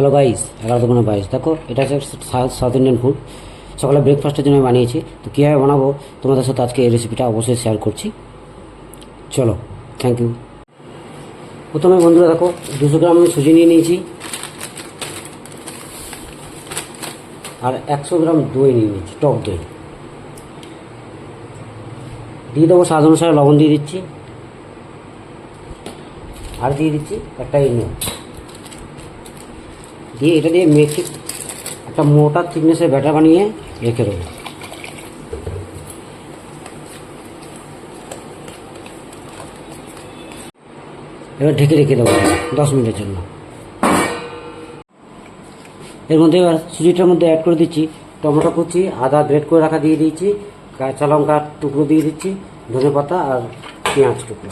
Hello guys, 11:22 দেখো, এটা হচ্ছে সাউথ ইন্ডিয়ান ফুড। সকালে ব্রেকফাস্টের জন্য আমি বানিয়েছি। তো কীভাবে বানাবো তোমাদের সাথে আজকে এই রেসিপিটা অবশ্যই শেয়ার করছি। চলো, থ্যাংক ইউ। প্রথমে বন্ধুরা দেখো, 200 গ্রাম আমি সুজি নিয়ে নিয়েছি, আর 100 গ্রাম দই নিয়ে নিয়েছি, টক দই। দিয়ে দেবো স্বাদ অনুসারে লবণ দিয়ে দিচ্ছি, আর দিয়ে দিচ্ছি একটা ইনো। দিয়ে এটা দিয়ে মেখে একটা মোটা থিকনেসের ব্যাটার বানিয়ে রেখে দেবো। এবার ঢেকে রেখে দেবো 10 মিনিটের জন্য। এর মধ্যে এবার সুজিটার মধ্যে অ্যাড করে দিচ্ছি টমেটো কুচি, আদা গ্রেট করে রাখা দিয়ে দিয়েছি, কাঁচা লঙ্কার টুকরো দিয়ে দিচ্ছি, ধনে পাতা আর পেঁয়াজ টুকরো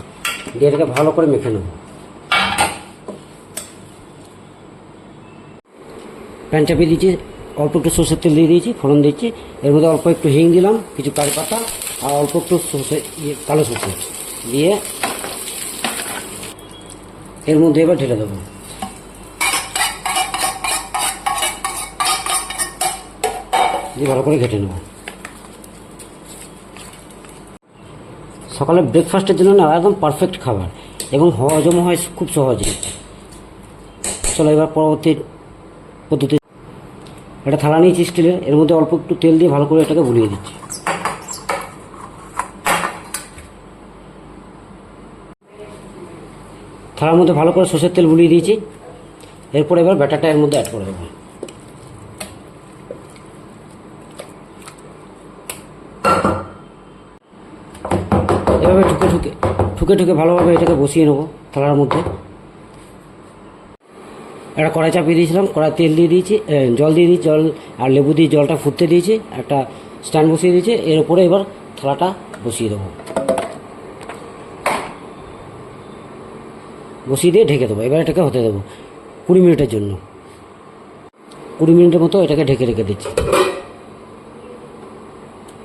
দিয়ে এটাকে ভালো করে মেখে নেব। প্যান চাপিয়ে দিচ্ছি, অল্প একটু সর্ষের তেল দিয়ে দিয়েছি, ফোড়ন দিচ্ছি। এর মধ্যে অল্প একটু হিং দিলাম, কিছু কারি পাতা আর অল্প একটু কালো সর্ষে দিয়ে এর মধ্যে এবার ঢেলে দেবো। দিয়ে ভালো করে ঘেটে নেব। সকালে ব্রেকফাস্টের জন্য না একদম পারফেক্ট খাবার এবং হজম হয় খুব সহজে। চলো এবার পরবর্তী পদ্ধতি। একটা থালা নিয়েছি স্টিলের, এর মধ্যে অল্প একটু তেল দিয়ে ভালো করে এটাকে বুলিয়ে দিচ্ছি। থালার মধ্যে ভালো করে সর্ষের তেল বুলিয়ে দিয়েছি। এরপর এবার ব্যাটারটা এর মধ্যে অ্যাড করে দেবো। এভাবে ঠুকে ঠুকে ভালোভাবে এটাকে বসিয়ে নেবো থালার মধ্যে। একটা কড়াই চাপিয়ে দিয়েছিলাম, কড়াই তেল দিয়ে দিয়েছি, জল দিয়ে দিয়েছি, জল আর লেবু দিয়ে জলটা ফুটতে দিয়েছি, একটা স্ট্যান্ড বসিয়ে দিয়েছি। এর উপরে এবার থালাটা বসিয়ে দেবো, বসিয়ে দিয়ে ঢেকে দেবো। এবার এটাকে হতে দেবো 20 মিনিটের জন্য। 20 মিনিটের মতো এটাকে ঢেকে রেখে দিচ্ছি।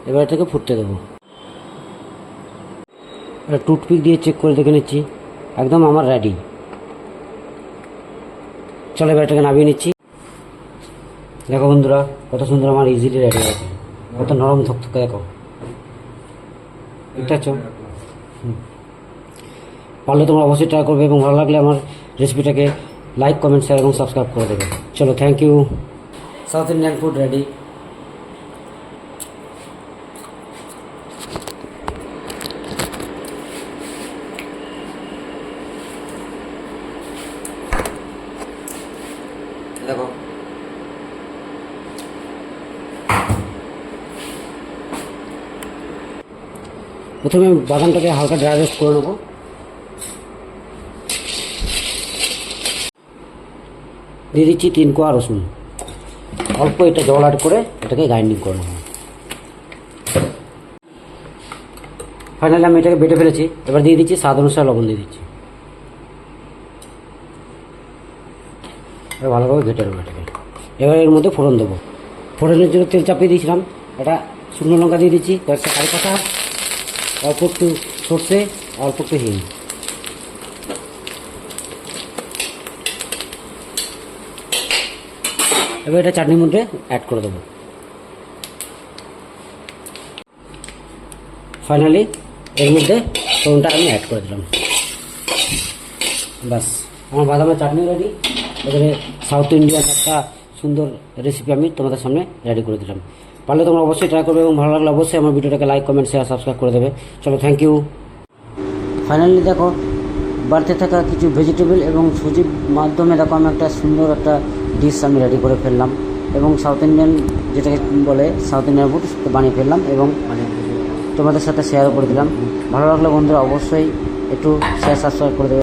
এবার এটাকে ফুটতে দেবো। একটা টুথপিক দিয়ে চেক করে দেখে নিচ্ছি, একদম আমার রেডি। চলো এবার এটাকে নামিয়ে নিচ্ছি। দেখো বন্ধুরা, কত সুন্দর আমার ইজিলি রেডি আছে, কত নরম থকথকে। দেখো, দেখতে পাচ্ছ? পারলে তোমরা অবশ্যই ট্রাই করবে এবং ভালো লাগলে আমার রেসিপিটাকে লাইক, কমেন্ট, শেয়ার এবং সাবস্ক্রাইব করে দেবে। চলো, thank you. South Indian food ready. দেখো, প্রথমে বাদামটাকে হালকা ড্রাই রোস্ট করে নেবো। দিয়ে দিচ্ছি 3 কোয়া রসুন, অল্প এটা জল অ্যাড করে এটাকে গ্রাইন্ডিং করে নেবো। ফাইনালি আমি এটাকে বেটে ফেলেছি। এবার দিয়ে দিচ্ছি স্বাদ অনুসারে লবণ দিয়ে দিচ্ছি। এবার ভালোভাবে ঘেটে নেবো এটাকে। এবার এর মধ্যে ফোড়ন দেবো। ফোড়নের জন্য তেল চাপিয়ে দিয়েছিলাম, এটা শুকনো লঙ্কা দিয়ে দিচ্ছি, কয়েকটা কারি পাতা, অল্প একটু সর্ষে, অল্প একটু হিং। এবার এটা চাটনির মধ্যে অ্যাড করে দেবো। ফাইনালি এর মধ্যে ফোড়নটা আমি অ্যাড করে দিলাম। বাস, আমার বাদামের চাটনি রেডি। এবারে সাউথ ইন্ডিয়ান একটা সুন্দর রেসিপি আমি তোমাদের সামনে রেডি করে দিলাম। পারলে তোমরা অবশ্যই ট্রাই করবে এবং ভালো লাগলে অবশ্যই আমার ভিডিওটাকে লাইক, কমেন্ট, শেয়ার, সাবস্ক্রাইব করে দেবে। চলো, থ্যাংক ইউ। ফাইনালি দেখো, বাড়তে থাকা কিছু ভেজিটেবল এবং সুজির মাধ্যমে দেখো আমি একটা সুন্দর একটা ডিশ আমি রেডি করে ফেললাম এবং সাউথ ইন্ডিয়ান যেটাকে বলে সাউথ ইন্ডিয়ান ফুড বানিয়ে ফেললাম এবং তোমাদের সাথে শেয়ারও করে দিলাম। ভালো লাগলে বন্ধুরা অবশ্যই একটু শেয়ার, সাবস্ক্রাইব করে দেবে।